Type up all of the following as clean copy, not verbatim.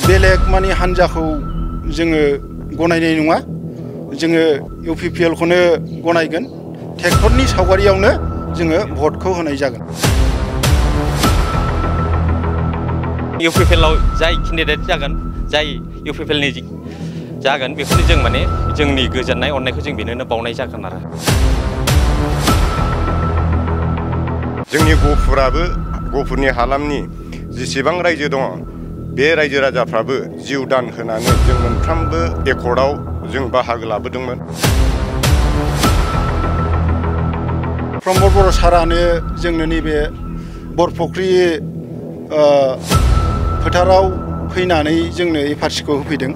बेलेग माने हान्जाखौ जोङो गनायनाय नङा जोङो UPPL खौनो गनायगोन ट्रेक्टरनि सावगारियावनो जोङो भटखौ होनाय जागोन UPPL आव जाय केन्डिडेट जागोन जाय UPPL नि जागोन बेखौनो जों माने जोंनि गोजोननाय अननायखौ जों बेनोनो बावनाय जागोन आरो जोंनि गफुरनि हालामनि जेसेबां रायजो दङ बे रायजो राजाफ्राबो जिउ दान होनानै जों मोनफ्रोमबो एकर्डआव जों बाहागो लाबोदोंमोन प्रमद बर' सारानो जोंनो नैबे बरफुख्रि फोथाराव फैनानै जोंनो एफारसिखौ होफैदों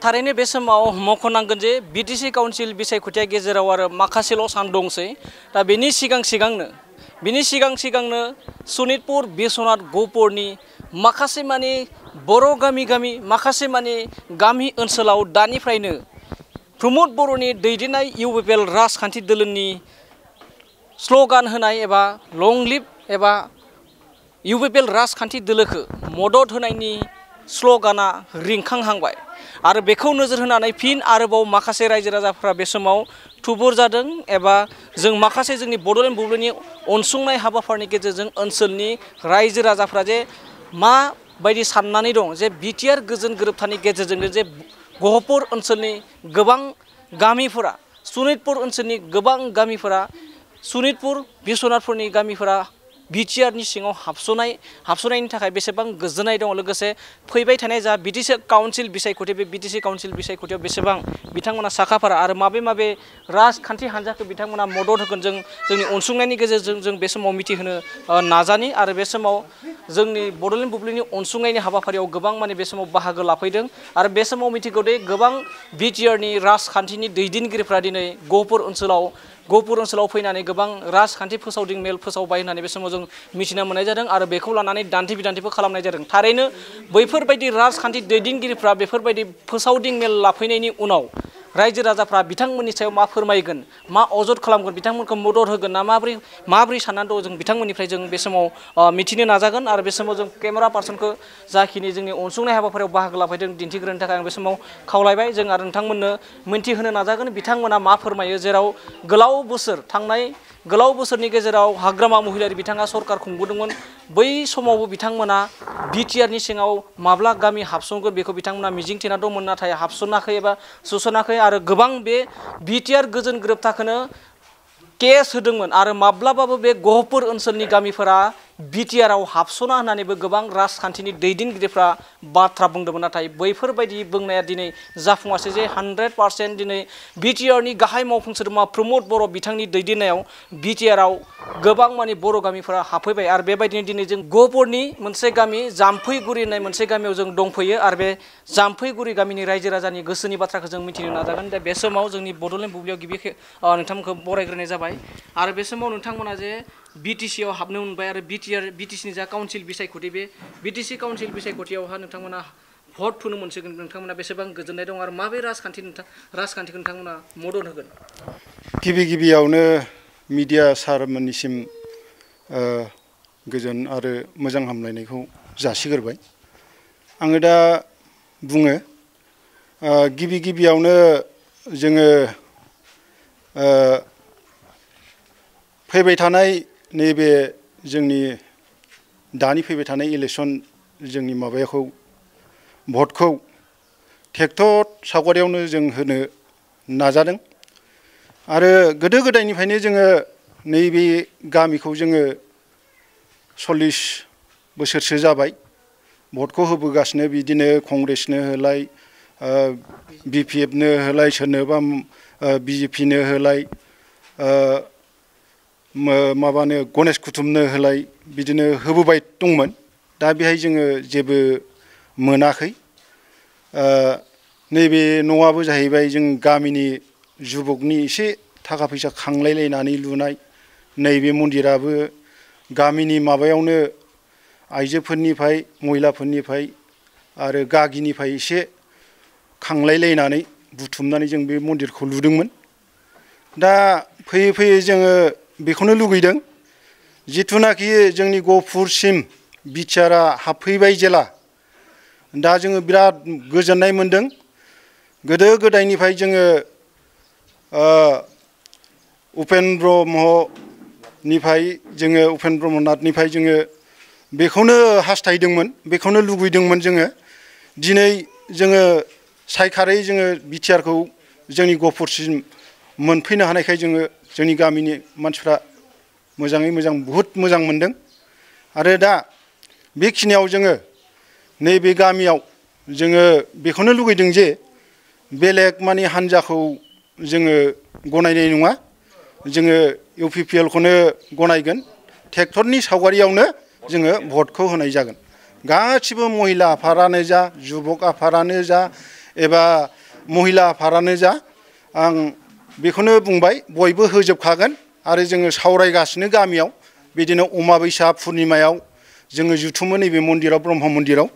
थारैनो बे समाव मख'नांगोन जे BTC काउन्सिल बिसायख'थिया गेजेराव आरो माखासेल' सान दंसै दा बेनि सिगांनो सनितपुर बिश्वनाथ गहपुरनि माखासे माने बर' गामि माखासे माने गामि ओनसोलाव दानिफ्रायनो प्रमद बर'नि दैदेननाय UPPL राजखान्थि दोलोनि स्ल'गान होनाय एबा लं लिभ एबा UPPL राजखान्थि दोलोखौ मदद होनायनि स्ल'गाना रिंखांहांबाय आरो बेखौ नोजोर होनानै फिन आरोबाव माखासे रायजो राजाफ्रा बे समाव थुबुर जादों एबा जों माखासे जोंनि बड'लेण्ड बुब्लिनि अनसुंनाय हाबाफारिनि गेजेरजों ओनसोलनि रायजो राजाफ्रा जे माबायदि साननानै दं जे BTR गोजोन गोरोबथानि गेजेरजोंनो जे गहपुर ओनसोलनि गोबां गामिफोरा सनितपुर ओनसोलनि गोबां गामिफोरा सनितपुर बिश्वनाथपुरनि गामिफोरा BTR नि सिङाव हाबसोनायनि थाखाय बेसेबां गोजोननाय दङ लोगोसे फैबाय थानाय जा BTC काउन्सिल बिसायख'थि बे BTC काउन्सिल बिसायख'थियाव बेसेबां बिथांमोना साखाफारा आरो माबे राजखान्थि हान्जाखौ बिथांमोना मदद होगोन जोंनि अनसुंनायनि गेजेरजों जों बे समाव मिथिहोनो नाजानि आरो बे समाव जोंनि बड'लेण्ड बुब्लिनि अनसुंनायनि हाबाफारियाव गोबां माने बे समाव बाहागो लाफैदों आरो बे समाव मिथिगौ दे गोबां BTR नि राजखान्थिनि दैदेनगिरिफ्रा दिनै गहपुर ओनसोलाव फैनानै गोबां राजखान्थि फोसावदिं मेल फोसावबाय होननानै बे समाव जों मिथिना मोननाय जादों आरो बेखौ लानानै दान्थे बिदान्थेबो खालामनाय जादों थारैनो बैफोरबायदि राजखान्थि दैदेनगिरिफ्रा बेफोरबायदि फोसावदिं मेल लाफैनायनि उनाव रायजो राजाफ्रा बिथांमोननि सायाव मा फोरमायगोन मा अजद खालामगोन बिथांमोनखौ मदद होगोन ना माबोरै साननानै दं जों बिथांमोननिफ्राय जों बे समाव मिथिनो नाजागोन आरो बे समाव जों केमेरा पार्सनखौ जाखिनि जोंनि अनसुंनाय हाबाफारियाव बाहागो लाफैदों दिन्थिग्रोनो थाखाय आं बे समाव खावलायबाय जों आरो नोंथांमोननो मिन्थिहोनो नाजागोन बिथांमोना मा फोरमायो जेराव गोलाव बोसोरनि गेजेराव हाग्रामा महिलारि बिथाङा सरकार खुंबोदोंमोन बै समावबो बिथांमोना BTR नि सिङाव माब्ला गामि हाबसनगोन बेखौ बिथांमोना मिजिंथिना दंमोन नाथाय हाबसनाखै एबा सोसनाखै आरो गोबां बे BTR गोजोन गोरोबथाखौनो केस होदोंमोन आरो माब्लाबाबो बे गहपुर ओनसोलनि गामिफोरा BTR आव हाबसना होननानैबो गोबां राजखान्थिनि दैदेनगिरिफ्रा बाथ्रा बुंदोंमोन नाथाय बैफोरबायदि बुंनाया दिनै जाफुङासै जे 100% दिनै BTR नि गाहाय मावफुं सोद्रोमा प्रमद बर' बिथांनि दैदेननायाव BTR आव गोबां माने बर' गामिफोरा हाबफैबाय आरो बेबायदिनो दिनै जों गहपुरनि मोनसे गामि जाम्फैगुरि होननाय मोनसे गामियाव जों दंफैयो आरो बे जाम्फैगुरि गामिनि रायजो राजानि गोसोनि बाथ्राखौ जों मिथिनो नाजागोन दा बे समाव जोंनि बड'लेण्ड बुब्लियाव गिबि नोंथांमोनखौ बरायग्रोनाय जाबाय आरो बे समाव नोंथांमोना जे BTC आव हाबनो मोनबाय आरो BTC नि जा काउन्सिल बिसायख'थि बे BTC काउन्सिल बिसायख'थियावहा नोंथांमोना भट थुनो मोनसिगोन नोंथांमोना बेसेबां गोजोननाय दं आरो माबे राजखान्थिखौ नोंथांमोना मदद होगोन गिबियावनो मिडिया सारमोननिसिम गोजोन आरो मोजां हामलायनायखौ जासिग्रोबाय आङो दा बुङो गिबियावनो जोङो फैबाय थानाय नैबे जोंनि दानि फैबाय थानाय इलेक्सन जोंनि माबाखौ भटखौ ट्रेक्टर सावगारियावनो जों होनो नाजादों आरो गोदो गोदायनिफ्रायनो जोङो नैबे गामिखौ जोङो 40 बोसोरसो जाबाय भटखौ होबोगासिनो बिदिनो कंग्रेसनो होलाय BPF नो होलाय सोरनोबा BJP नो होलाय माबानो गणेश कुटुमनो होलाय बिदिनो होबोबाय दंमोन दा बेहाय जोङो जेबो मोनाखै नैबे न'आबो जाहैबाय जों गामिनि जुबकनि एसे थाखा फैसा खांलायलायनानै लुनाय नैबे मन्दिराबो गामिनि माबायावनो आइजोफोरनिफ्राय महिलाफोरनिफ्राय आरो गागिनिफ्राय एसे खांलायलायनानै बुथुमनानै जों बे मन्दिरखौ लुदोंमोन दा फैयै जोङो बेखौनो लुगैदों जिथुनाखि जोंनि गहपुरसिम बिटिआरआ हाबफैबाय जेला दा जोङो बिराद गोजोननाय मोनदों। गोदो गोदायनिफ्राय जोङो उपेन ब्रह्मनाथनिफ्राय जोङो बेखौनो हास्थायदोंमोन, बेखौनो लुगैदोंमोन जोङो। दिनै जोङो सायखारै जोङो बिटिआरखौ जोंनि गहपुरसिम मोनफैनो हानायखाय जोङो जोंनि गामिनि मानसिफ्रा मोजाङै मोजां बहुद मोजां मोनदों। आरो दा बेखिनियाव जोङो नैबे गामियाव जोङो बेखौनो लुगैदों जे बेलेग माने हान्जाखौ जोङो गनायनाय नङा, जोङो UPPL खौनो गनायगोन। ट्रेक्टरनि सावगारियावनो जोङो भटखौ होनाय जागोन। गासिबो महिला आफादानो जा, जुबक आफादानो जा एबा महिला आफादानो जा, आं बेखौनो बुंबाय बयबो होजोबखागोन। आरो जोङो सावरायगासिनो गामियाव बिदिनो अमाबैसा पुर्निमायाव जोङो जुथुमो नैबे मन्दिराव, ब्रह्म मन्दिराव।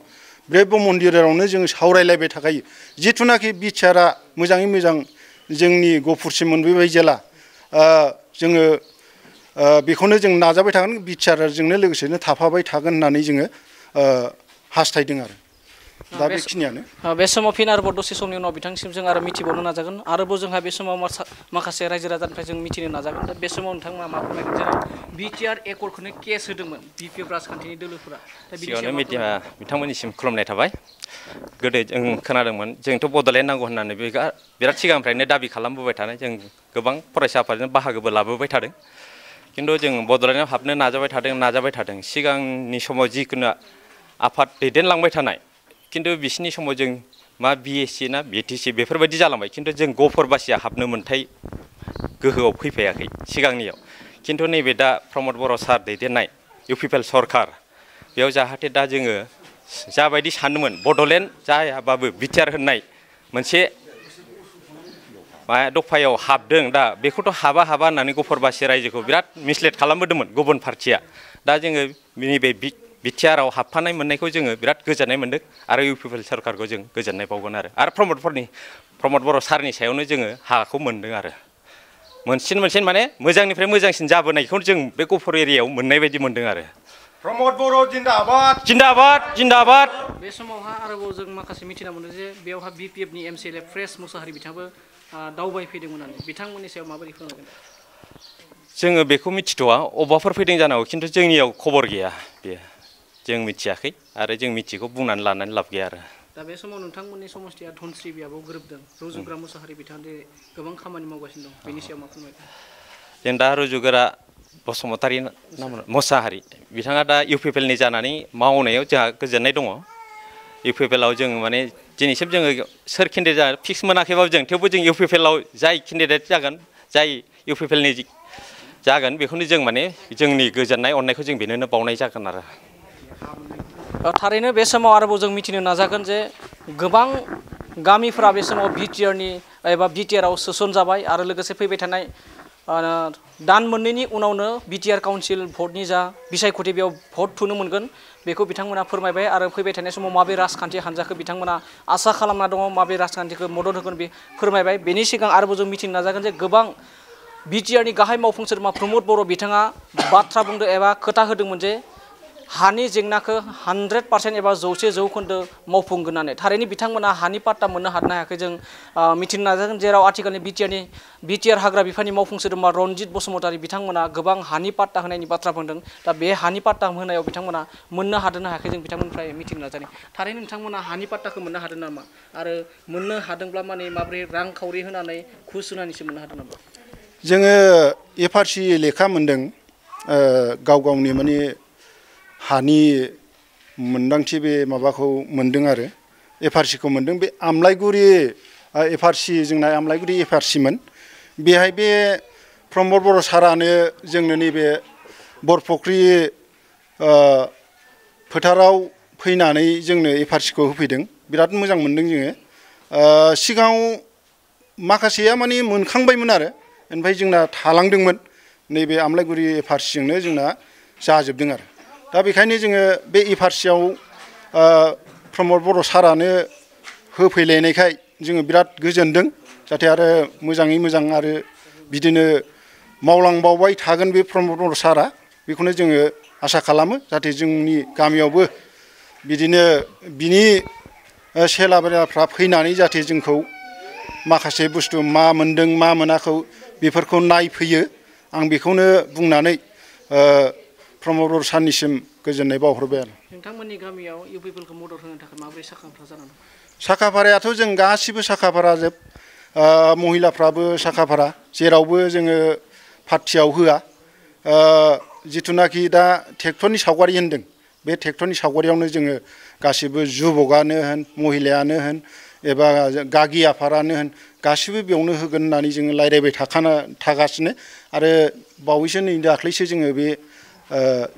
बे मन्दिरावनो जोङो सावरायलायबाय थाखायो। जिथुनाखि बिटिआरआ मोजाङै मोजां जोंनि गहपुरसिम मोनफैबाय जेला जोङो बेखौनो जों नाजाबाय थागोन, बिटिआरजोंनो लोगोसेनो थाफाबाय थागोन होननानै जोङो हास्थायदों आरो दा बेखिनियानो। बे समाव फिन आरोबाव दसे समनि उनाव बिथांसिम जों आरो मिथिबावनो नाजागोन। आरोबाव जोंहा बे समाव माखासे रायजो राजानिफ्राय जों मिथिनो नाजागोन। दा बे समाव नोंथांमोना मा फोरमायगोन? जेराव बिटिआर एकर्डखौनो केस होदोंमोन BPF राजखान्थिनि दोलोफोरा। सिगाङावनो बिथांमोननिसिम खुलुमनाय थाबाय। गोदो जों खोनादोंमोन जोंथ' बड'लेण्ड नांगौ होननानै बिराद सिगांनिफ्रायनो दाबि खालामबोबाय थानाय, जों गोबां फरायसा आफादजों बाहागोबो लाबोबाय थादों। खिन्थु जों बड'लेण्डआव हाबनो नाजाबाय थादों। सिगांनि समाव जिखुनु आफाद दैदेनलांबाय थानाय, खिन्थु बिसिनि समाव जों मा BSC ना BTC बेफोरबायदि जालांबाय। खिन्थु जों गहपुरबासिया हाबनो मोन्थाय गोहोआव फैफायाखै सिगांनियाव। खिन्थु नैबे दा प्रमद बर' सार दैदेननाय UPPL सरकार, बेयाव जाहाथे दा जोङो जाबायदि सानोमोन बड'लेण्ड जायाबाबो बिटिआर होननाय मोनसे दफायाव हाबदों, दा बेखौथ' हाबा होननानै गहपुरबासि रायजोखौ बिराद मिसलेट खालामबोदोंमोन गुबुन पार्टिया। दा जोङो नैबे बिटिआरआव हाबफानाय मोननायखौ जोङो बिराद गोजोननाय मोन्दों। आरो UPPL सरकारखौ जों गोजोननाय बावगोन। आरो प्रमद बर' सारनि सायावनो जोङो हाखौ मोन्दों। आरो मोनसिन माने मोजांनिफ्राय मोजांसिन जाबोनायखौ जों बे गहपुर एरियायाव मोननाय बायदि मोन्दों। आरो प्रमद बर' जिन्दाबाद जिन्दाबाद जिन्दाबाद। बे समावहा आरोबाव जों माखासे मिथिना मोनो जे बेयावहा BPFनि MCLA प्रेस मुसाहारि बिथाङाबो दावबायफैदोंमोन होननानै, बिथांमोननि सायाव माबोरै फोरमायगोन? जोङो बेखौ मिथिथ'वा, अबावबाफोर फैदों जानांगौ, खिन्थु जोंनियाव खबर गैया। बेयो जों मिथियाखै आरो जों मिथिखौ बुंनानै लानानै लाब गैया। आरो दा बे समाव नोंथांमोननि समस्थिया धनस्रि बियाबाव गोरोबदों। रुजुग्रा मुसाहारि बिथाङा गोबां खामानि मावगासिनो दं, बेनि सायाव मा फोरमायगोन? जों दा रुजुगोरा बसुमतारी मुसाहारि बिथाङा दा UPPLनि जानानै मावनायाव जोंहा गोजोननाय दङ। UPPLआव जों माने दिनैसिम जोङो सोर केन्डिडेट फिक्स मोनाखैबाबो जों, थेवबो जों UPPLआव जाय केन्डिडेट जागोन, जाय UPPLनि जागोन, बेखौनो जों माने जोंनि गोजोननाय अननायखौ जों बेनोनो बावनाय जागोन। आरो थारैनो बे समाव आरोबाव जों मिथिनो नाजागोन जे गोबां गामिफोरा बे समाव बिटिआरआव सोसनजाबाय। आरो लोगोसे फैबाय थानाय दान मोननैनि उनावनो बिटिआर काउन्सिल भटनि जा बिसायख'थि बेयाव भट थुनो मोनगोन, बेखौ बिथांमोना फोरमायबाय। आरो फैबाय थानाय समाव माबे राजखान्थि हान्जाखौ बिथांमोना आसा खालामना दङ, माबे राजखान्थिखौ मदद होगोन बे फोरमायबाय। बेनि सिगां आरोबाव जों मिथिनो नाजागोन जे गोबां बिटिआरनि गाहाय मावफुं सोद्रोमा प्रमद बर' बिथाङा बाथ्रा बुंदों एबा खोथा होदोंमोन जे हानि जेंनाखौ 100% एबा 100% मावफुंगोन होननानै। थारैनो बिथांमोना हानि पाट्टा मोननो हानो हायाखै। जों मिथिनो नाजागोन जेराव आथिखालनि बिटिआर हाग्रा बिफाननि मावफुं सोद्रोमा रनजित बसुमतारी बिथांमोना गोबां हानि पाट्टा होनायनि बाथ्रा बुंदों। दा बे हानि पाट्टा होनायाव बिथांमोना मोननो हादोंना हायाखै जों बिथांमोननिफ्राय मिथिनो नाजायो। थारैनो नोंथांमोना हानि पाट्टाखौ मोननो हादों नामा? आरो मोननो हादोंब्ला माने माबोरै रांखावरि होनानै घुस होनानैसो मोननो हादों नामा? जोङो FRC लेखा मोनदों, गावनि माने हानि मोनदांथि बे माबाखौ मोनदों। आरो FRCखौ मोनदों। बे आमलाइगुरि FRC, जोंना आमलाइगुरि FRCमोन। बेहाय बे प्रमद बर' सारानो जोंनो नैबे बरफख्रि फोथाराव फैनानै जोंनो FRCखौ होफैदों। बिराद मोजां मोनदों जोङो। सिगाङाव माखासेया माने मोनखांबायमोन आरो ओमफ्राय जोंना थालांदोंमोन। नैबे आमलाइगुरि FRCजोंनो जोंना जाजोबदों। आरो दा बेखायनो जोङो बे FRCआव प्रमद बर' सारानो होफैलायनायखाय जोङो बिराद गोजोनदों। जाहाथे आरो मोजाङै मोजां आरो बिदिनो मावलांबावबाय थागोन बे प्रमद बर' सारा, बेखौनो जोङो आसा खालामो जाहाथे जोंनि गामियावबो बिदिनो बिनि सेलाफोरा फैनानै जाहाथे जोंखौ माखासे बुस्थु मा मोन्दों मा मोनाखै बेफोरखौ नायफैयो आं बेखौनो बुंनानै प्रमद बर' सारनिसिम गोजोननाय बावहरबाय आरो नोंथांमोननि गामियाव इउपिपिएलखौ मदद होनो थाखाय माबोरै साखाफारा जानानै दं? साखाफारायाथ' जों गासिबो साखाफारा जोब महिलाफ्राबो साखाफारा जेरावबो जोङो पार्टियाव होआ जिथुनाखि दा ट्रेक्टरनि सावगारि होन्दों बे ट्रेक्टरनि सावगारियावनो जोङो गासिबो जुबकआनो होन महिलायानो होन एबा गागि आफादानो होन गासिबो बेयावनो होगोन होननानै जोङो रायज्लायबाय थागासिनो आरो बावैसो नै दाख्लैसो जोङो बे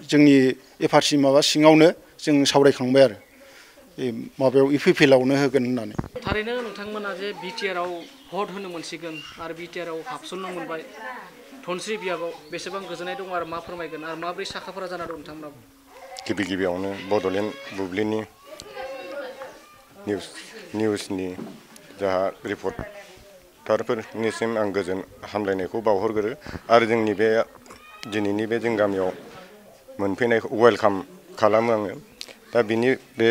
जोंनि एफआरसि माबा सिङावनो जों सावरायखांबाय आरो माबायाव इउपिपिएलआवनो होगोन होननानै। थारैनो नोंथांमोना जे बिटिआरआव भट होनो मोनसिगोन आरो बिटिआरआव हाबसननो मोनबाय धनस्रि बियाबाव बेसेबां गोजोननाय दं आरो मा फोरमायगोन आरो माबोरै साखाफारा जाना दं नोंथांमोनाबो? गिबियावनो बड'लेण्ड बुब्लिनि निउसनि जाहा रिपर्टारफोरनिसिम आं गोजोन हामलायनायखौ बावहरग्रो आरो जोंनि बे दिनैनि बे जों गामियाव मोनफैनायखौ वेलकाम खालामो आङो। दा बिनि बे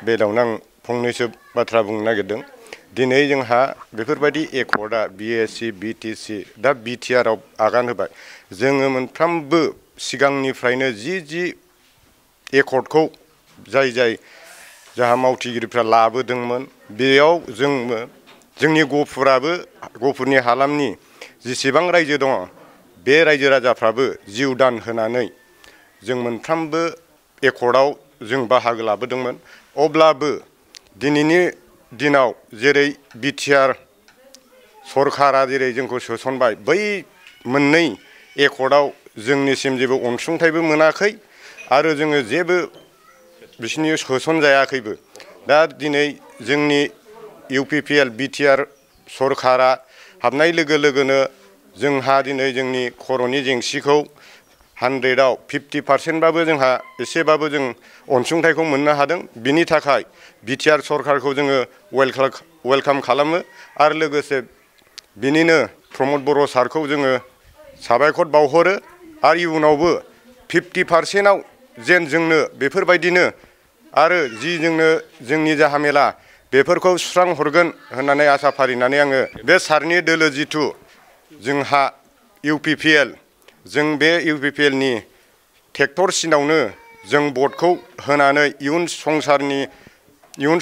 बेलायावनो आं फंनैसो बाथ्रा बुंनो नागिरदों। दिनै जोंहा बेफोरबायदि एकर्डआ बिएसि बिटिसि दा बिटिआरआव आगान होबाय। जोङो मोनफ्रोमबो सिगांनिफ्रायनो जि एकर्डखौ जाय जाहा मावथिगिरिफ्रा लाबोदोंमोन बेयाव जोंनि गफुरनि हालामनि जेसेबां रायजो दङ बे रायजो राजाफ्राबो जिउ दान होनानै जों मोनफ्रोमबो एकर्डआव जों बाहागो लाबोदोंमोन। अब्लाबो दिनैनि दिनाव जेरै बिटिआर सरकारा जेरै जोंखौ सोसनबाय बै मोननै एकर्डआव जोंनिसिम जेबो अनसुंथाइबो मोनाखै आरो जोङो जेबो बिसिनि सोसनजायाखैबो। दा दिनै जोंनि इउपिपिएल बिटिआर सरकारा हाबनाय लोगो लोगोनो जोंहा दिनै जोंनि खर'नि जेंसिखौ 100आव 50% जोंहा एसेबाबो जों अनसुंथाइखौ मोननो हादों। बिनि थाखाय बिटिआर सरकारखौ जोङो वेलकाम खालामो आरो लोगोसे बिनिनो प्रमद बर' सारखौ जोङो साबायखर बावहरो आरो इयुनावबो 50%आव जेन जोंनो बेफोरबायदिनो आरो जोंनो जोंनि जाहामेला बेफोरखौ सुस्रां हरगोन होननानै आसा फारिनानै आङो बे सारनि दोलो जिथु जोंहा इउपिपिएल जों बे इउपिपिएलनि ट्रेक्टरसिनावनो जों भटखौ होनानै इयुन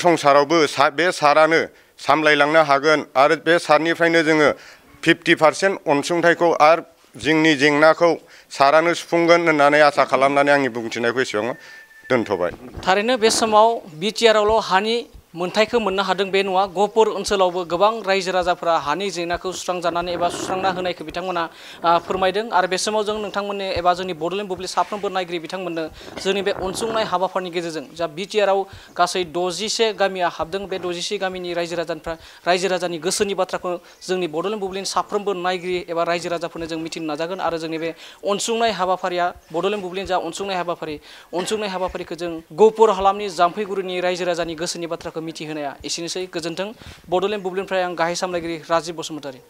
संसारावबो बे सारानो सामलायलांनो हागोन आरो बे सारनिफ्रायनो जोङो 50% अनसुंथाइखौ आरो जोंनि जेंनाखौ सारानो सुफुंगोन होननानै आसा खालामनानै आंनि बुंथिनायखौ एसेबां दोनथ'बाय। थारैनो बे समाव बिटिआरआवल' हानि मोनथायखौ मोननो हादों बे नङा, गहपुर ओनसोलावबो गोबां रायजो राजाफोरा हानि जेंनाखौ सुस्रांजानानै एबा सुस्रांना होनायखौ बिथांमोना फोरमायदों आरो बे समाव जों नोंथांमोननो एबा जोंनि बड'लेण्ड बुब्लि साफ्रोमबो नायगिरि बिथांमोननो जोंनि बे अनसुंनाय हाबाफारिनि गेजेरजों जा बिटिआरआव गासै 61 गामिया हाबदों बे 61 गामिनि रायजो राजानि गोसोनि बाथ्राखौ जोंनि बड'लेण्ड बुब्लिनि साफ्रोमबो नायगिरि एबा रायजो राजाफोरनो जों मिथिनो नाजागोन आरो जोंनि बे अनसुंनाय हाबाफारिया बड'लेण्ड बुब्लिनि जा अनसुंनाय हाबाफारिखौ जों गहपुर हालामनि जाम्फैगुरिनि रायजो राजानि गोसोनि बाथ्राखौ मिथिहोनाया एसेनोसै। गोजोन्थों। बड'लेण्ड बुब्लिनिफ्राय आं गाहाय सामलायगिरि राजिब बसुमतारी।